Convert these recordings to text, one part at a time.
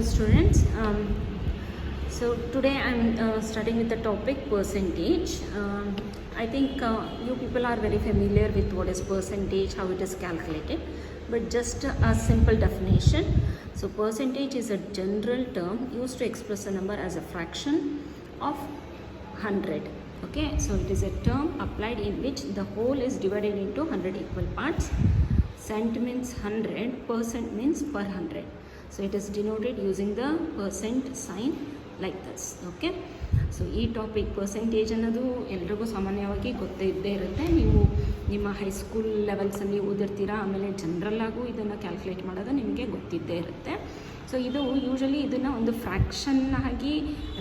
Hello students. So today I'm starting with the topic percentage. I think you people are very familiar with what is percentage, how it is calculated, but just a simple definition. So percentage is a general term used to express a number as a fraction of 100. Okay, so it is a term applied in which the whole is divided into 100 equal parts. Cent means 100, percent means per 100. So it is denoted using the percent sign like this. Okay, so ಈ topic percentage ಅನ್ನೋದು ಎಲ್ರಿಗೂ ಸಾಮಾನ್ಯವಾಗಿ ಗೊತ್ತೇ ಇದ್ದೇ ಇರುತ್ತೆ. ನೀವು ನಿಮ್ಮ high school ಲೆವೆಲ್ಸಲ್ಲಿ ಓದಿರ್ತೀರಾ, ಆಮೇಲೆ ಜನರಲ್ಲಾಗೂ ಇದನ್ನು ಕ್ಯಾಲ್ಕುಲೇಟ್ ಮಾಡೋದು ನಿಮಗೆ ಗೊತ್ತಿದ್ದೇ ಇರುತ್ತೆ. ಸೊ ಇದು ಯೂಶಲಿ ಇದನ್ನು ಒಂದು ಫ್ರ್ಯಾಕ್ಷನ್ ಆಗಿ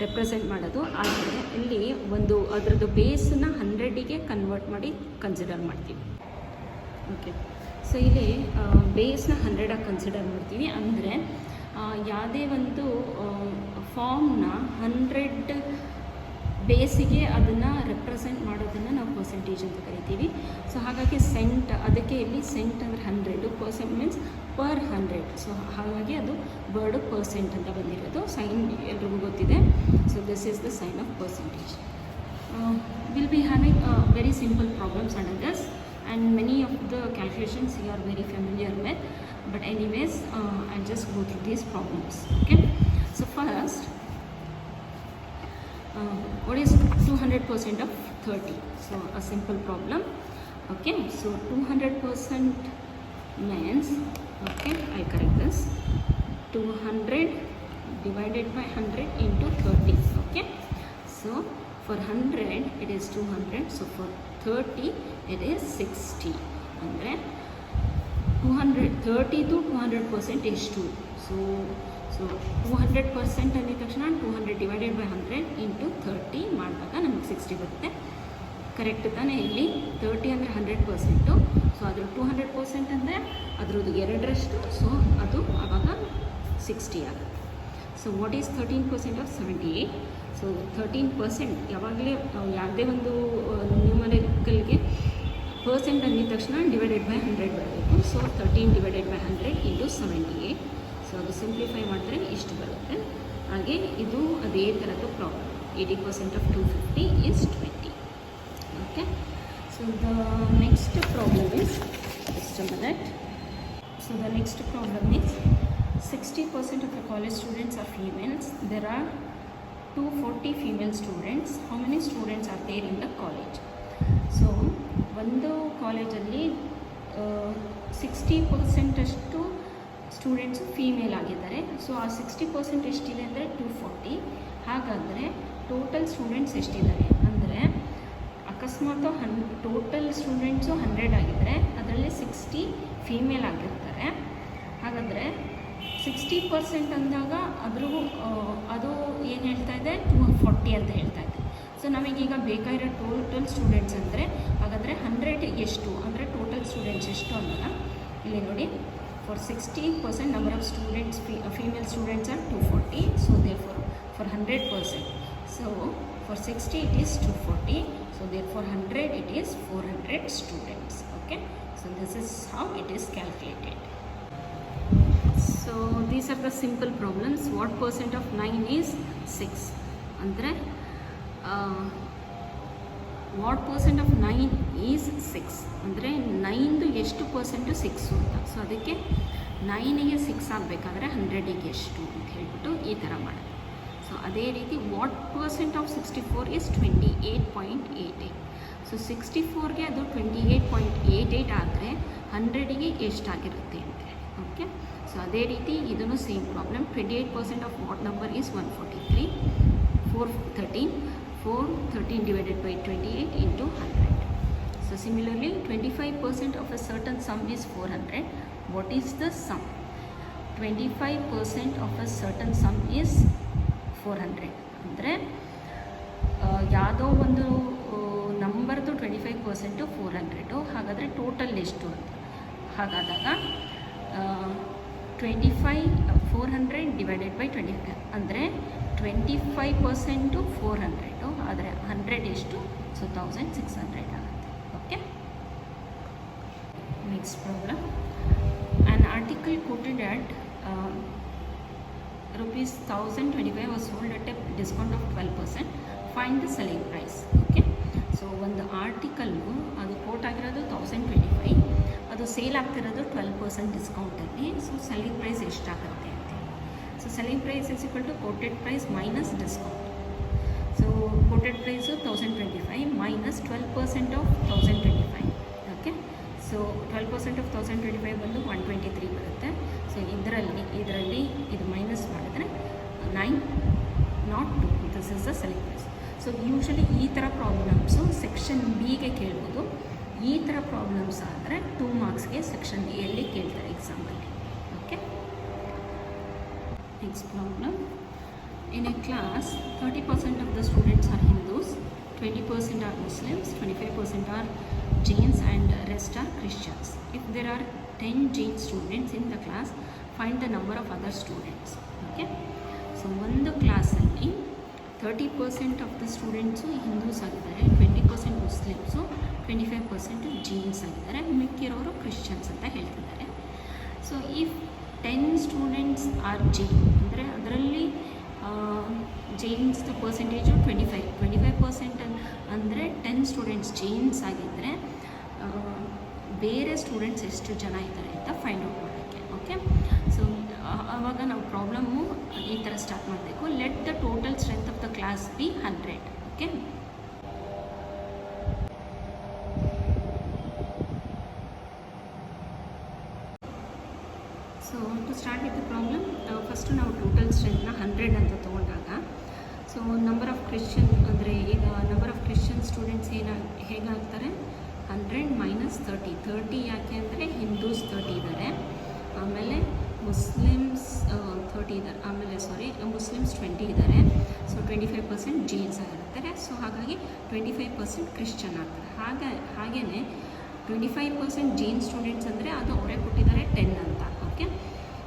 ರೆಪ್ರೆಸೆಂಟ್ ಮಾಡೋದು, ಆದರೆ ಇಲ್ಲಿ ಒಂದು ಅದರದ್ದು ಬೇಸನ್ನು 100ಗೆ ಕನ್ವರ್ಟ್ ಮಾಡಿ ಕನ್ಸಿಡರ್ ಮಾಡ್ತೀವಿ. ಓಕೆ, ಸೊ ಇಲ್ಲಿ ಬೇಸ್ನ 100ಆಗಿ ಕನ್ಸಿಡರ್ ಮಾಡ್ತೀವಿ. ಅಂದರೆ ಯಾವುದೇ ಒಂದು ಫಾರ್ಮ್ನ 100 ಬೇಸಿಗೆ ಅದನ್ನು ರೆಪ್ರೆಸೆಂಟ್ ಮಾಡೋದನ್ನು ನಾವು ಪರ್ಸೆಂಟೇಜ್ ಅಂತ ಕರಿತೀವಿ. ಸೊ ಹಾಗಾಗಿ ಸೆಂಟ್, ಅದಕ್ಕೆ ಇಲ್ಲಿ ಸೆಂಟ್ ಅಂದರೆ 100, ಪರ್ಸೆಂಟ್ ಮೀನ್ಸ್ ಪರ್ 100. ಸೊ ಹಾಗಾಗಿ ಅದು ವರ್ಡ್ ಪರ್ಸೆಂಟ್ ಅಂತ ಬಂದಿರೋದು. ಸೈನ್ ಎಲ್ರಿಗೂ ಗೊತ್ತಿದೆ. So this is the sign of percentage. Will be having very simple problems under this, and many of the calculations you are very familiar with, but anyways I'll just go through these problems. Okay, so first what is 200% of 30? So a simple problem. Okay, so 200% means, okay, I correct this, 200 divided by 100 into 30. Okay, so for 100 it is 200, so for 30 it is 60. ಅಂದರೆ 230 to 200% ಎಷ್ಟು? So 200% ಅಂದಿದ ತಕ್ಷಣ 200 divided by 100 into 30 ಮಾಡಿದಾಗ ನಮಗೆ 60 ಬರುತ್ತೆ. Correct ತಾನೇ? ಇಲ್ಲಿ 30 ಅಂದರೆ 100%, so ಅದ್ರ 200% ಅಂದರೆ ಅದರದ್ದು 2ರಷ್ಟು, ಸೊ ಅದು ಆವಾಗ 60 ಆಗುತ್ತೆ. So what is 13% of 78? So 13% ಯಾವಾಗಲೇ ಯಾವುದೇ ಒಂದು ನ್ಯೂಮರಿಕಲ್ಗೆ ಪರ್ಸೆಂಟ್ ಅಂದಿದ ತಕ್ಷಣ ಡಿವೈಡೆಡ್ ಬೈ 100 ಬರಬೇಕು. So 13 divided by 100 into 78. So ಅದು ಸಿಂಪ್ಲಿಫೈ ಮಾಡಿದ್ರೆ ಇಷ್ಟು ಬರುತ್ತೆ. ಹಾಗೆ ಇದು ಅದೇ ಥರದ problem. 80% of 250 is 20. Okay, so the next problem is, just a minute. So the next problem is 60% of the college students are females. There are 240 female students. How many students are there in the college? So ಒಂದು ಕಾಲೇಜಲ್ಲಿ 60% ಅಷ್ಟು students female ಆಗಿದ್ದಾರೆ. So ಆ 60% ಎಷ್ಟಿದೆ ಅಂದರೆ 240. ಹಾಗಾದರೆ total students ಎಷ್ಟಿದ್ದಾರೆ ಅಂದರೆ, ಅಕಸ್ಮಾತ್ ಟೋಟಲ್ ಸ್ಟೂಡೆಂಟ್ಸು 100 ಆಗಿದ್ದರೆ ಅದರಲ್ಲಿ 60 ಫೀಮೇಲ್ ಆಗಿರ್ತಾರೆ. ಹಾಗಾದರೆ 60% ಅಂದಾಗ ಅದ್ರಿಗೂ ಅದು ಏನು ಹೇಳ್ತಾ ಇದೆ, 240 ಅಂತ ಹೇಳ್ತಾ ಇದೆ. ಸೊ ನಮಗೀಗ ಬೇಕಾಗಿರೋ ಟೋಟಲ್ ಸ್ಟೂಡೆಂಟ್ಸ್ ಅಂದರೆ, ಹಾಗಾದರೆ 100 ಎಷ್ಟು ಅಂದರೆ ಟೋಟಲ್ ಸ್ಟೂಡೆಂಟ್ಸ್ ಎಷ್ಟು ಅನ್ನೋಣ. ಇಲ್ಲಿ ನೋಡಿ, for 60% number of students, female students are 240. So there for 100%, so for 60 it is 240. So there for 100 it is 400 students. Okay, so this is how it is calculated. So these are the simple problems. What percent of 9 is 6? ಅಂದರೆ what percent of 9 is 6 ಅಂದರೆ 9ದು ಎಷ್ಟು percent 6 ಅಂತ. So ಅದಕ್ಕೆ 9ಗೆ 6 ಆಗಬೇಕಾದ್ರೆ 100ಗೆ ಎಷ್ಟು ಅಂತ ಹೇಳ್ಬಿಟ್ಟು ಈ ಥರ ಮಾಡೋದು. ಸೊ ಅದೇ ರೀತಿ what percent of 64 is 28.88. So 64ಗೆ ಅದು 28.88 ಆದರೆ 100ಗೆ ಎಷ್ಟಾಗಿರುತ್ತೆ ಅಂತ ಹೇಳಿ. ಓಕೆ, ಸೊ ಅದೇ ರೀತಿ ಇದನ್ನು same problem. 28% of what number is 143. 413 divided by 28 into 100. So similarly 25% of a certain sum is 400. What is the sum? 25% of a certain sum is 400. ಅಂದರೆ ಯಾವುದೋ ಒಂದು ನಂಬರ್ದು 25% 400. ಹಾಗಾದರೆ ಟೋಟಲ್ ಎಷ್ಟು ಅಂತ. ಹಾಗಾದಾಗ 400 ಡಿವೈಡೆಡ್ ಬೈ 25 ಅಂದರೆ 25% 400, ಆದರೆ 100 ಎಷ್ಟು? ಸೊ 1600 ಆಗುತ್ತೆ. Okay, next problem. An article quoted at rupees 1025 was sold at a discount of 12%. Find the selling price. Okay, so ಒಂದು ಆರ್ಟಿಕಲ್ಲು ಅದು ಕೋಟ್ ಆಗಿರೋದು 1025, ಅದು ಸೇಲ್ ಆಗ್ತಿರೋದು 12% ಡಿಸ್ಕೌಂಟಲ್ಲಿ. ಸೊ ಸೆಲ್ಲಿಂಗ್ ಪ್ರೈಸ್ ಎಷ್ಟಾಗುತ್ತೆ ಅಂತ. So selling price is equal to quoted price minus discount. So quoted price 1025 minus 12% of 1025. Okay, so 12% of 1025 ಬಂದು 123 ಬರುತ್ತೆ. So ಇದರಲ್ಲಿ ಇದು ಮೈನಸ್ ಮಾಡಿದ್ರೆ 902. This is the selling price. So usually ಈ ಥರ ಪ್ರಾಬ್ಲಮ್ಸು ಸೆಕ್ಷನ್ ಬಿಗೆ ಕೇಳ್ಬೋದು. ಈ ಥರ ಪ್ರಾಬ್ಲಮ್ಸ್ ಆದರೆ 2 ಮಾರ್ಕ್ಸ್ಗೆ ಸೆಕ್ಷನ್ ಎಲ್ಲಿ ಕೇಳ್ತಾರೆ ಎಕ್ಸಾಮಲ್ಲಿ. Okay, next problem. In a class, 30% of the students are Hindus, 20% are Muslims, 25% are Jains and rest are Christians. If there are 10 Jain students in the class, find the number of other students. Okay, so ಒಂದು ಕ್ಲಾಸಲ್ಲಿ 30% of the students Hindus ಆಗಿದ್ದಾರೆ, 20% Muslims, 25% Jains ಆಗಿದ್ದಾರೆ, ಮಿಕ್ಕಿರೋರು Christians ಅಂತ ಹೇಳ್ತಿದ್ದಾರೆ. So if 10 students R Jain ಅಂದರೆ ಅದರಲ್ಲಿ ಜೈನ್ಸ್ದು percentage 25% ಅಂದರೆ 10 students Jains ಆಗಿದ್ದರೆ ಬೇರೆ ಸ್ಟೂಡೆಂಟ್ಸ್ ಎಷ್ಟು ಜನ ಇದ್ದಾರೆ ಅಂತ ಫೈಂಡ್ ಔಟ್ ಮಾಡೋಕ್ಕೆ. ಓಕೆ, ಸೊ ಆವಾಗ ನಾವು ಪ್ರಾಬ್ಲಮ್ಮು ಈ ಥರ ಸ್ಟಾರ್ಟ್ ಮಾಡಬೇಕು. Let the total strength of the class be 100. Okay, so to start with the problem, first ನಾವು ಟೋಟಲ್ ಸ್ಟ್ರೆಂತ್ನ 100 ಅಂತ ತೊಗೊಂಡಾಗ, ಸೊ ನಂಬರ್ ಆಫ್ ಕ್ರಿಶ್ಚಿಯನ್ ಅಂದರೆ ಈಗ ನಂಬರ್ ಆಫ್ ಕ್ರಿಶ್ಚಿಯನ್ ಸ್ಟೂಡೆಂಟ್ಸ್ ಹೇಗಾಗ್ತಾರೆ 100 ಮೈನಸ್ 30 ಯಾಕೆ ಅಂದರೆ ಹಿಂದೂಸ್ 30 ಇದ್ದಾರೆ, ಆಮೇಲೆ ಮುಸ್ಲಿಮ್ಸ್ 30 ಇದ್ದಾರೆ, ಆಮೇಲೆ ಮುಸ್ಲಿಮ್ಸ್ 20 ಇದ್ದಾರೆ. ಸೊ 25% ಜೈನ್ಸ್ ಆಗಿರ್ತಾರೆ. ಸೊ ಹಾಗಾಗಿ 25% ಕ್ರಿಶ್ಚಿಯನ್ ಆಗ್ತಾರೆ. ಹಾಗೆಯೇ 25% ಜೈನ್ ಸ್ಟೂಡೆಂಟ್ಸ್ ಅಂದರೆ ಅದು ಅವರೇ ಕೊಟ್ಟಿದ್ದಾರೆ 10 ಅಂತ. ಓಕೆ,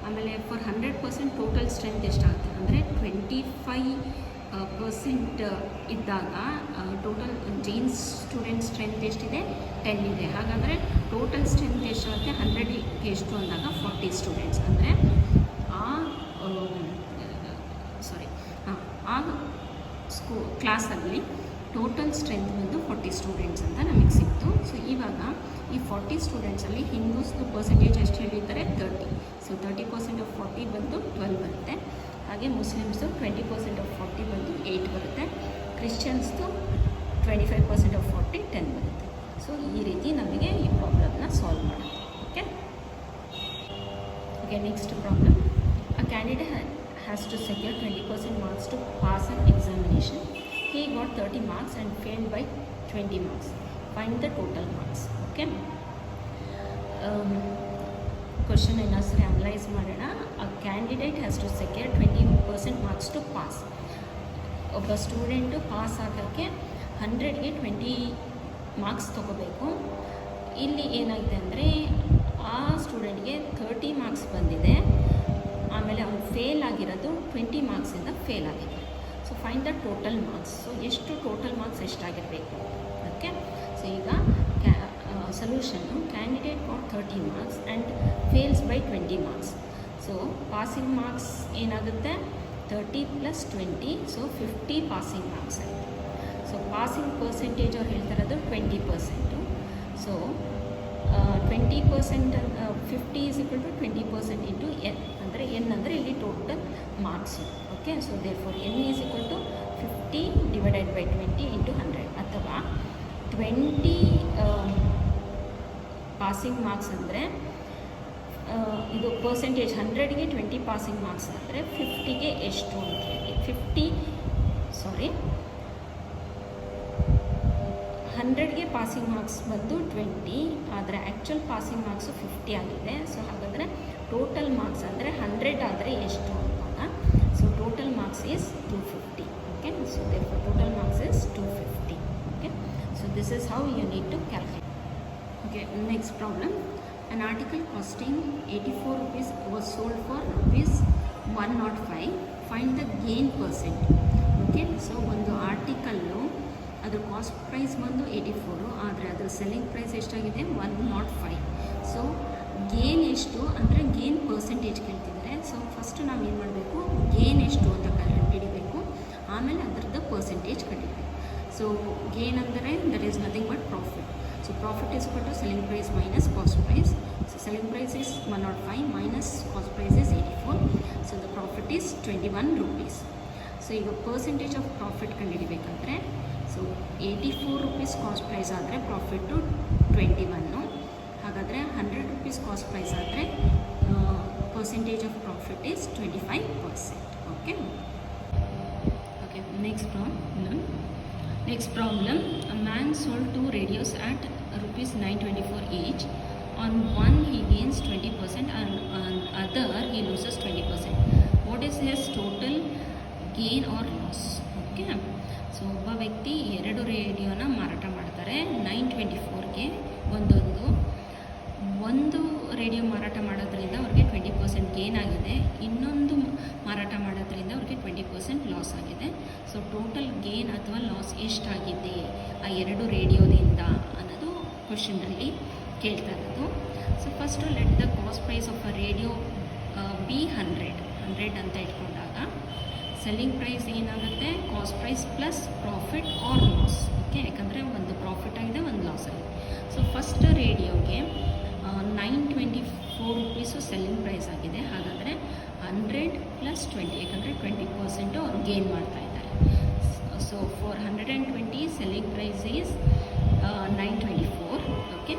ಆಮೇಲೆ ಫಾರ್ 100% ಟೋಟಲ್ ಸ್ಟ್ರೆಂತ್ ಎಷ್ಟಾಗುತ್ತೆ ಅಂದರೆ 25% ಇದ್ದಾಗ ಟೋಟಲ್ ಜೈನ್ಸ್ ಸ್ಟೂಡೆಂಟ್ ಸ್ಟ್ರೆಂತ್ ಎಷ್ಟಿದೆ 10 ಇದೆ. ಹಾಗಾದರೆ ಟೋಟಲ್ ಸ್ಟ್ರೆಂತ್ ಎಷ್ಟಾಗುತ್ತೆ 100ಗೆ ಎಷ್ಟು ಅಂದಾಗ 40 ಸ್ಟೂಡೆಂಟ್ಸ್ ಅಂದರೆ ಆ ಕ್ಲಾಸಲ್ಲಿ ಟೋಟಲ್ ಸ್ಟ್ರೆಂತ್ ಬಂದು 40 ಸ್ಟೂಡೆಂಟ್ಸ್ ಅಂತ ನಮಗೆ ಸಿಕ್ತು. ಸೊ ಇವಾಗ ಈ 40 ಸ್ಟೂಡೆಂಟ್ಸಲ್ಲಿ ಹಿಂದೂಸ್ದು ಪರ್ಸೆಂಟೇಜ್ ಎಷ್ಟು ಹೇಳಿದ್ದಾರೆ 30. ಸೊ 30% ಆಫ್ 40 ಬಂದು 12 ಬರುತ್ತೆ. ಹಾಗೆ ಮುಸ್ಲಿಮ್ಸ್ದು 20% ಆಫ್ 40 ಬಂದು 8 ಬರುತ್ತೆ. ಕ್ರಿಶ್ಚಿಯನ್ಸ್ದು 25% ಆಫ್ 40 10 ಬರುತ್ತೆ. ಸೊ ಈ ರೀತಿ ನಮಗೆ ಈ ಪ್ರಾಬ್ಲಮ್ನ ಸಾಲ್ವ್ ಮಾಡೋದು. Okay, next problem. A candidate has to secure 20% marks to pass an examination. He got 30 marks and failed by 20 marks. Find the total marks. Okay. Question ಇನ್ನೊಂದ್ಸರಿ ಅನಲೈಸ್ ಮಾಡೋಣ. A candidate has to secure 20% marks to pass. ಒಬ್ಬ student pass ಆಗೋಕ್ಕೆ 100ಗೆ 20 marks ತೊಗೋಬೇಕು. ಇಲ್ಲಿ ಏನಾಗಿದೆ ಅಂದರೆ ಆ ಸ್ಟೂಡೆಂಟ್ಗೆ 30 marks ಬಂದಿದೆ, ಆಮೇಲೆ ಅವ್ನು ಫೇಲ್ ಆಗಿರೋದು 20 ಮಾರ್ಕ್ಸಿಂದ ಫೇಲ್ ಆಗಿದೆ. So find the total marks. So ಎಷ್ಟು ಟೋಟಲ್ ಮಾರ್ಕ್ಸ್ ಎಷ್ಟಾಗಿರಬೇಕು. ಓಕೆ, ಸೊ ಈಗ solution candidate got 30 marks and fails by 20 marks. So passing marks ಏನಾಗುತ್ತೆ 30 + 20, ಸೊ 50 ಪಾಸಿಂಗ್ ಮಾರ್ಕ್ಸ್ ಆಯಿತು. ಸೊ ಪಾಸಿಂಗ್ ಪರ್ಸೆಂಟೇಜ್ ಅವ್ರು ಹೇಳ್ತಿರೋದು 20%. So 20% 50 is equal to 20% into n ಅಂದರೆ n ಅಂದರೆ ಇಲ್ಲಿ total marks. Okay, so therefore n is equal to 50 divided by 20 into 100. ಅಥವಾ 20 passing marks ಅಂದರೆ ಇದು ಪರ್ಸೆಂಟೇಜ್ 100ಗೆ 20 ಪಾಸಿಂಗ್ ಮಾರ್ಕ್ಸ್ ಅಂದರೆ 50ಗೆ ಎಷ್ಟು ಅಂತ ಹೇಳಿ 100ಗೆ ಪಾಸಿಂಗ್ ಮಾರ್ಕ್ಸ್ ಬಂದು 20, ಆದರೆ ಆ್ಯಕ್ಚುಲ್ ಪಾಸಿಂಗ್ ಮಾರ್ಕ್ಸು 50 ಆಗಿದೆ. ಸೊ ಹಾಗಾದರೆ ಟೋಟಲ್ ಮಾರ್ಕ್ಸ್ ಅಂದರೆ 100 ಆದರೆ ಎಷ್ಟು ಅಂತಾಗ so total marks is 250. Okay, so therefore total marks is 250. Okay, so this is how you need to calculate. Okay, next problem. An article costing 84 rupees was sold for rupees 105. Find the gain percent. Okay, so ಒಂದು article ಅದ್ರ cost price ಬಂದು 84, ಆದರೆ ಅದರ selling price ಎಷ್ಟಾಗಿದೆ 105. So gain ಎಷ್ಟು ಅಂದರೆ gain percentage ಕೇಳ್ತಿದ್ದಾರೆ. So first ನಾವು ಏನು ಮಾಡಬೇಕು, ಗೇನ್ ಎಷ್ಟು ಅಂತ ಕಂಡುಹಿಡಿಬೇಕು. ಆಮೇಲೆ ಅದರದ್ದು ಪರ್ಸೆಂಟೇಜ್ ಕಂಡುಹಿಡಿಬೇಕು. ಸೊ ಗೇನ್ ಅಂದರೆ that is nothing but profit. So profit is equal to selling price minus cost price. So selling price is 105 minus cost price is 84. So the profit is 21 rupees. So ಈಗ percentage of profit ಕಂಡುಹಿಡಿಬೇಕಂದ್ರೆ so 84 rupees cost price ಆದರೆ profit 21. ಹಾಗಾದರೆ 100 rupees cost price ಆದರೆ percentage of profit is 25%. Okay next problem. A man sold 2 radios at rupees 924 each. On one he gains 20% and on other he loses 20%. What is his total gain or loss? Okay, so ಒಬ್ಬ ವ್ಯಕ್ತಿ 2 ರೇಡಿಯೋನ ಮಾರಾಟ ಮಾಡ್ತಾರೆ 924ಗೆ. ಒಂದು radio ಮಾರಾಟ ಮಾಡೋದ್ರಿಂದ ಅವ್ರಿಗೆ 20% gain ಆಗಿದೆ, ಇನ್ನೊಂದು ಮಾರಾಟ ಮಾಡೋದ್ರಿಂದ ಅವ್ರಿಗೆ 20% ಲಾಸ್ ಆಗಿದೆ. ಸೊ ಟೋಟಲ್ ಗೇನ್ ಅಥವಾ ಲಾಸ್ ಎಷ್ಟಾಗಿದೆ ಆ 2 ರೇಡಿಯೋದಿಂದ ಅನ್ನೋದು ಕ್ವಶನಲ್ಲಿ ಕೇಳ್ತಾ ಇರೋದು. So first let the cost price of a radio be 100 ಅಂತ ಇಟ್ಕೊಂಡಾಗ ಸೆಲ್ಲಿಂಗ್ ಪ್ರೈಸ್ ಏನಾಗುತ್ತೆ, cost price plus profit or loss. Okay, ಯಾಕಂದರೆ ಒಂದು ಪ್ರಾಫಿಟ್ ಆಗಿದೆ, ಒಂದು ಲಾಸ್ ಆಗಿದೆ. ಸೊ ಫಸ್ಟ್ ರೇಡಿಯೋಗೆ 924 ರೂಪೀಸು ಸೆಲ್ಲಿಂಗ್ ಪ್ರೈಸ್ ಆಗಿದೆ. ಹಾಗಾದರೆ 100 + 20, ಯಾಕಂದರೆ 20% ಅವ್ರು ಗೇನ್ ಮಾಡ್ತಾ ಇದ್ದಾರೆ. So for 120 selling price is 924. Okay,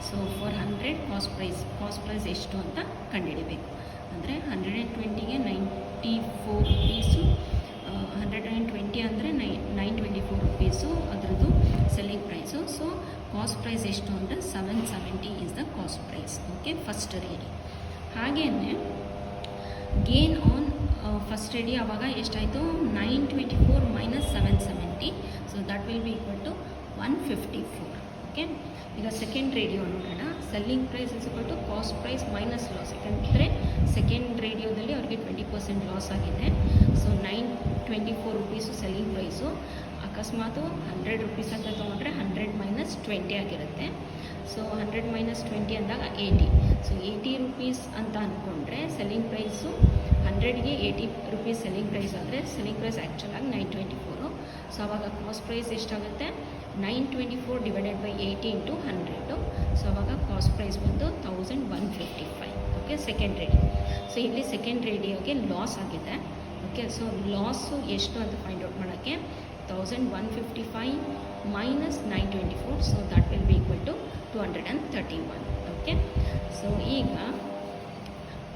so for 100 cost price ಎಷ್ಟು ಅಂತ ಕಂಡುಹಿಡಿಬೇಕು. ಅಂದರೆ 120ಗೆ 94 ರೂಪೀಸು, 120 ಅಂದರೆ 924 ರೂಪೀಸು ಅದರದ್ದು selling price. So cost price ಎಷ್ಟು ಅಂದರೆ 770 is the cost price. Okay, first radio. ಹಾಗೆಯೇ ಗೇನ್ ಆನ್ ಫಸ್ಟ್ ರೇಡಿ ಆವಾಗ ಎಷ್ಟಾಯಿತು, 924 - 770. So that will be equal to 154. Okay, ಈಗ ಸೆಕೆಂಡ್ ರೇಡಿಯೋ ನೋಡೋಣ. Selling price is equal to cost price minus loss. ಯಾಕಂದರೆ second ರೇಡಿಯೋದಲ್ಲಿ ಅವ್ರಿಗೆ 20% ಲಾಸ್ ಆಗಿದೆ. So 924 rupees selling price. ಅಕಸ್ಮಾತು 100 ರೂಪೀಸ್ ಅಂತ ತೊಗೊಂಡ್ರೆ 100 - 20 ಆಗಿರುತ್ತೆ. ಸೊ 100 - 20 ಅಂದಾಗ 80. ಸೊ 80 ರೂಪೀಸ್ ಅಂತ ಅಂದ್ಕೊಂಡ್ರೆ ಸೆಲ್ಲಿಂಗ್ ಪ್ರೈಸು 100ಗೆ 80 ರೂಪೀಸ್ ಸೆಲ್ಲಿಂಗ್ ಪ್ರೈಸ್ ಆದರೆ ಸೆಲ್ಲಿಂಗ್ ಪ್ರೈಸ್ ಆ್ಯಕ್ಚುಲಾಗಿ 924. ಸೊ ಆವಾಗ ಕಾಸ್ಟ್ ಪ್ರೈಸ್ ಎಷ್ಟಾಗುತ್ತೆ, 924 / 80 × 100. ಸೊ ಆವಾಗ ಕಾಸ್ಟ್ ಪ್ರೈಸ್ ಬಂದು 1155. Okay, second radio. ಸೊ ಇಲ್ಲಿ ಸೆಕೆಂಡ್ ರೇಡಿಯೋಗೆ ಲಾಸ್ ಆಗಿದೆ. ಓಕೆ, ಸೊ ಲಾಸು ಎಷ್ಟು ಅಂತ ಫೈಂಡ್ ಔಟ್ ಮಾಡೋಕ್ಕೆ 1155 - 924. So that will be equal to 231. Okay, so ಈಗ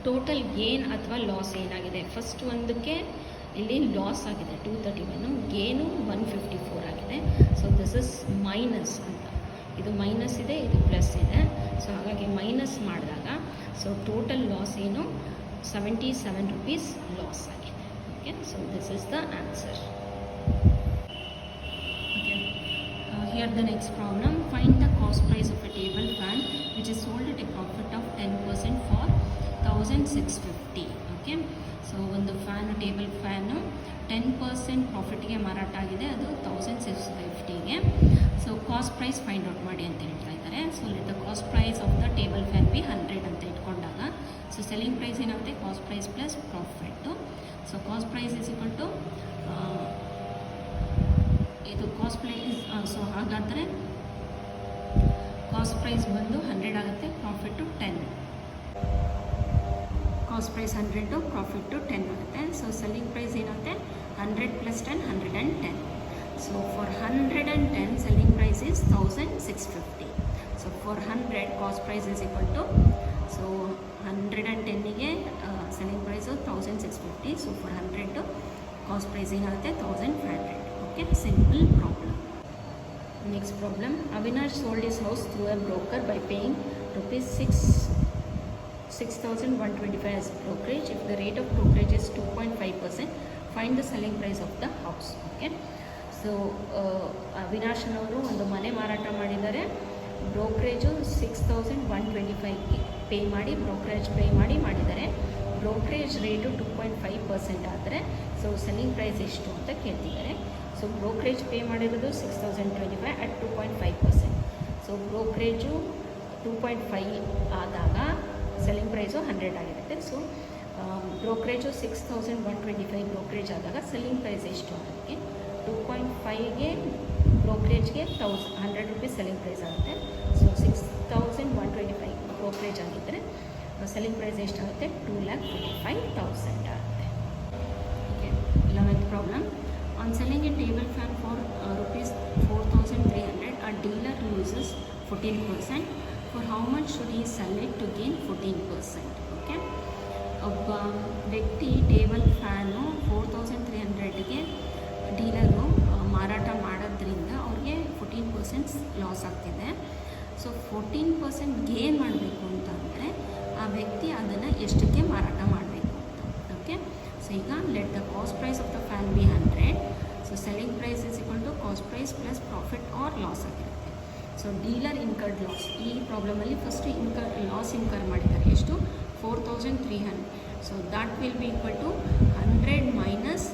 ಟೋಟಲ್ ಗೇನ್ ಅಥವಾ ಲಾಸ್ ಏನಾಗಿದೆ, ಫಸ್ಟ್ ಒಂದಕ್ಕೆ ಇಲ್ಲಿ ಲಾಸ್ ಆಗಿದೆ 231, ಗೇನು 154 ಆಗಿದೆ. ಸೊ ದಿಸ್ ಇಸ್ ಮೈನಸ್ ಅಂತ, ಇದು ಮೈನಸ್ ಇದೆ, ಇದು ಪ್ಲಸ್ ಇದೆ. ಸೊ ಹಾಗಾಗಿ ಮೈನಸ್ ಮಾಡಿದಾಗ ಸೊ ಟೋಟಲ್ ಲಾಸ್ ಏನು, 77 ರೂಪೀಸ್ ಲಾಸ್ ಆಗಿದೆ. Okay, so this is the answer. Okay, here the next problem. Find the cost price of a table fan which is sold at a profit of 10% for 1650. Okay, so ಒಂದು table fan 10% ಪ್ರಾಫಿಟ್ಗೆ ಮಾರಾಟ ಆಗಿದೆ, ಅದು 1650ಗೆ. So cost price find out ಮಾಡಿ ಅಂತ ಹೇಳ್ತಾ ಇದ್ದಾರೆ. So let the cost price of the table fan be 100 ಅಂತ ಇಟ್ಕೊಂಡಾಗ ಸೊ ಸೆಲ್ಲಿಂಗ್ ಪ್ರೈಸ್ ಏನಾಗುತ್ತೆ, cost price plus profit. So cost price is equal to ಇದು ಕಾಸ್ಟ್ ಪ್ರೈಸ್. ಸೊ ಹಾಗಾದರೆ cost price ಬಂದು 100 ಆಗುತ್ತೆ, ಪ್ರಾಫಿಟ್ಟು 10. ಕಾಸ್ಟ್ ಪ್ರೈಸ್ 100, ಪ್ರಾಫಿಟ್ಟು 10 ಆಗುತ್ತೆ. So selling price ಏನಾಗುತ್ತೆ, 100 + 10 110. So for 110 selling price is 1650. So for 100 cost price is equal to, so 110ಗೆ selling price 1650. So for 100 cost price ಏನಾಗುತ್ತೆ 1500. Okay, simple problem. Next problem. Avinash sold his house through a broker by paying rupees 6,125 as brokerage. If the rate of brokerage is 2.5%, find the selling price of the house. Okay, so ಅವಿನಾಶನವರು ಒಂದು ಮನೆ ಮಾರಾಟ ಮಾಡಿದ್ದಾರೆ. Brokerage 6,125 brokerage pay ಮಾಡಿದ್ದಾರೆ. Brokerage rate 2.5% ಆದರೆ so selling price ಎಷ್ಟು ಅಂತ ಕೇಳ್ತಿದ್ದಾರೆ. ಸೊ ಬ್ರೋಕ್ರೇಜ್ ಪೇ ಮಾಡಿರೋದು 6,025 at 2.5%. ಸೊ ಬ್ರೋಕ್ರೇಜು 2.5 ಆದಾಗ ಸೆಲ್ಲಿಂಗ್ ಪ್ರೈಸು 100 ಆಗಿರುತ್ತೆ. ಸೊ ಬ್ರೋಕ್ರೇಜು 6125 ಬ್ರೋಕ್ರೇಜ್ ಆದಾಗ ಸೆಲ್ಲಿಂಗ್ ಪ್ರೈಸ್ ಎಷ್ಟು ಅದಕ್ಕೆ 2.5ಗೆ ಬ್ರೋಕ್ರೇಜ್ಗೆ 100 ರುಪೀಸ್ ಸೆಲ್ಲಿಂಗ್ ಪ್ರೈಸ್ ಆಗುತ್ತೆ. ಸೊ 6125 ಬ್ರೋಕ್ರೇಜ್ ಆಗಿದ್ದರೆ ಸೆಲ್ಲಿಂಗ್ ಪ್ರೈಸ್ ಎಷ್ಟಾಗುತ್ತೆ 2,45,000 ಆಗುತ್ತೆ. Okay, 11th problem. On selling A table fan for rupees 4,300 a dealer loses 14%. For how much should he sell it to gain 14%? Okay, ಒಬ್ಬ ವ್ಯಕ್ತಿ table fan 4,300ಗೆ dealer ಮಾರಾಟ ಮಾಡೋದ್ರಿಂದ ಅವ್ರಿಗೆ 14% loss ಆಗ್ತಿದೆ. So 14% gain ಮಾಡಬೇಕು ಅಂತಂದರೆ ಆ ವ್ಯಕ್ತಿ ಅದನ್ನು ಎಷ್ಟಕ್ಕೆ ಮಾರಾಟ ಮಾಡಬೇಕು ಅಂತ. ಓಕೆ, ಸೊ ಈಗ let the cost price of the fan be 100. So selling price is equal to cost price plus profit or loss ಆಗಿರುತ್ತೆ. ಸೊ ಡೀಲರ್ ಇನ್ಕರ್ಡ್ ಲಾಸ್, ಈ ಪ್ರಾಬ್ಲಮಲ್ಲಿ ಫಸ್ಟು ಲಾಸ್ ಇನ್ಕರ್ ಮಾಡಿದ್ದಾರೆ. ಎಷ್ಟು 4,300. So that will be equal to 100 minus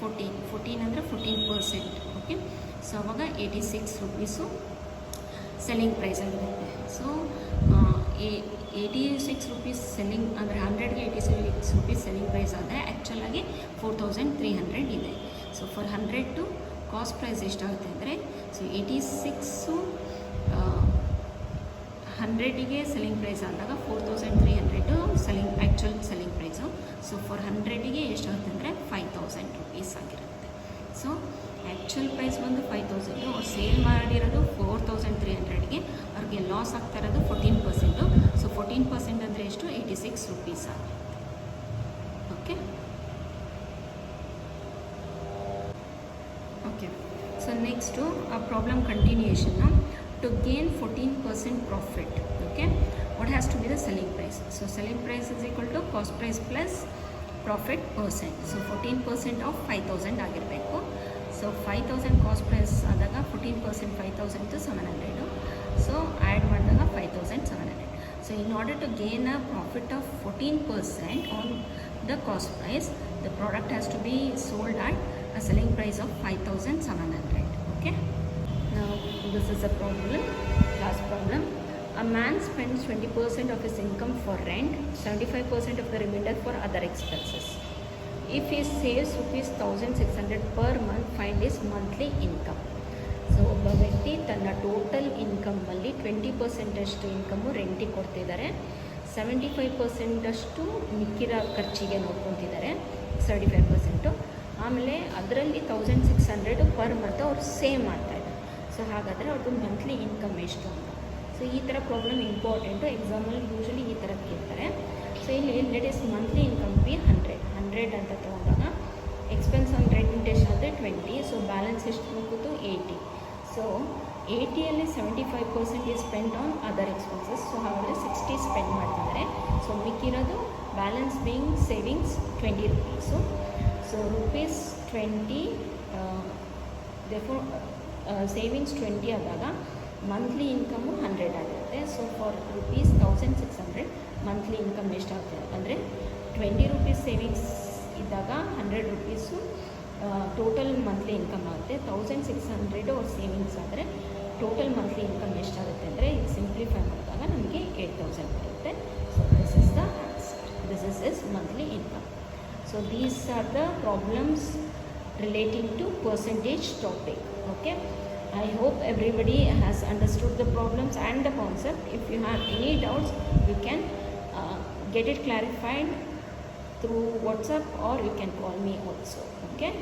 14 ಅಂದರೆ 14%. Okay, so ಅವಾಗ 86 rupees selling price ಆಗಿರುತ್ತೆ. So 86 rupees selling ಅಂದರೆ 100ಗೆ 86 ರುಪೀಸ್ ಸೆಲ್ಲಿಂಗ್ ಪ್ರೈಸ್ ಆದರೆ ಆ್ಯಕ್ಚುಲಾಗಿ 4,300 ಇದೆ. So for 100 to cost price ಎಷ್ಟಾಗುತ್ತೆ ಅಂದರೆ ಸೊ 86 100ಗೆ ಸೆಲ್ಲಿಂಗ್ ಪ್ರೈಸ್ ಆದಾಗ 4,300 actual selling price. So for 100ಗೆ ಎಷ್ಟಾಗುತ್ತೆ ಅಂದರೆ 5,000 ರುಪೀಸ್ ಆಗಿರುತ್ತೆ. ಸೊ ಆ್ಯಕ್ಚುಲ್ ಪ್ರೈಸ್ ಬಂದು 5,000, ಅವ್ರು ಸೇಲ್ ಮಾಡಿರೋದು 4,300ಗೆ, ಅವ್ರಿಗೆ ಲಾಸ್ ಆಗ್ತಾ ಇರೋದು 14%. ಸೊ 14% ಅಂದರೆ ಎಷ್ಟು 86 ರುಪೀಸ್ ಆಗುತ್ತೆ. ಓಕೆ ಓಕೆ, ಸೊ ನೆಕ್ಸ್ಟು ಆ problem ಕಂಟಿನ್ಯೂಯೇಷನ್ನು. To gain 14% profit, okay, what has to be the selling price? So selling price is equal to cost price plus profit percent. So 14% of 5,000 ಆಗಿರಬೇಕು. So 5,000 cost price ಆದಾಗ 14% 5,000 700. So add ಮಾಡಿದಾಗ 5,700. So in order to gain a profit of 14% on the cost price, the product has to be sold at a selling price of 5,700. Okay, now this is a problem, last problem. A man spends 20% of his income for rent, 75% of the remainder for other expenses. If he saves rupees 1,600 per month, find his monthly income. So ಒಬ್ಬ ವ್ಯಕ್ತಿ ತನ್ನ total ಇನ್ಕಮ್ಮಲ್ಲಿ 20% ಅಷ್ಟು income ರೆಂಟಿಗೆ ಕೊಡ್ತಿದ್ದಾರೆ, 75% ಮಿಕ್ಕಿರೋ ಖರ್ಚಿಗೆ ನೋಡ್ಕೊತಿದ್ದಾರೆ 75%. ಆಮೇಲೆ ಅದರಲ್ಲಿ 1,600 per month ಅವ್ರು save ಮಾಡ್ತಾಯಿದ್ದಾರೆ. ಸೊ ಹಾಗಾದರೆ ಅವ್ರದ್ದು ಮಂತ್ಲಿ ಇನ್ಕಮ್ ಎಷ್ಟು ಅಂತ. ಸೊ ಈ ಥರ ಪ್ರಾಬ್ಲಮ್ ಇಂಪಾರ್ಟೆಂಟು, ಎಕ್ಸಾಮಲ್ಲಿ ಯೂಶ್ವಲಿ ಈ ಥರ ಕೇಳ್ತಾರೆ. ಸೊ ಇಲ್ಲಿ let is monthly income be 100 ಅಂತ ತೊಗೊಂಡಾಗ ಎಕ್ಸ್ಪೆನ್ಸ್ ಆನ್ ರೆಂಟ್ ಎಷ್ಟಾದರೆ 20. ಸೊ ಬ್ಯಾಲೆನ್ಸ್ ಎಷ್ಟು ಹೋಗುತ್ತು 80. ಸೊ 80ಯಲ್ಲಿ 75% is spend on other expenses. So ಹಾಗಾದರೆ 60 ಸ್ಪೆಂಡ್ ಮಾಡ್ತಿದ್ದಾರೆ. ಸೊ ಮಿಕ್ಕಿರೋದು balance being savings 20 rupees. So rupees 20 therefore savings 20 ಆದಾಗ ಮಂತ್ಲಿ ಇನ್ಕಮ್ಮು 100 ಆಗಿರುತ್ತೆ. So for rupees 1,600 monthly income ಎಷ್ಟಾಗುತ್ತೆ ಅಂದರೆ 20 ರುಪೀಸ್ ಸೇವಿಂಗ್ಸ್ ಇದ್ದಾಗ 100 ರುಪೀಸು ಟೋಟಲ್ ಮಂತ್ಲಿ ಇನ್ಕಮ್ ಆಗುತ್ತೆ. 1,600 ಅವ್ರ ಸೇವಿಂಗ್ಸ್ ಆದರೆ ಟೋಟಲ್ ಮಂತ್ಲಿ ಇನ್ಕಮ್ ಎಷ್ಟಾಗುತ್ತೆ ಅಂದರೆ ಇದು ಸಿಂಪ್ಲಿಫೈ ಮಾಡಿದಾಗ ನಮಗೆ 8,000 ಬರುತ್ತೆ. So this is the answer, this is is monthly income. So these are the problems relating to percentage topic. Okay, I hope everybody has understood the problems and the concept. If you have any doubts, you can get it clarified through WhatsApp or you can call me also. Okay.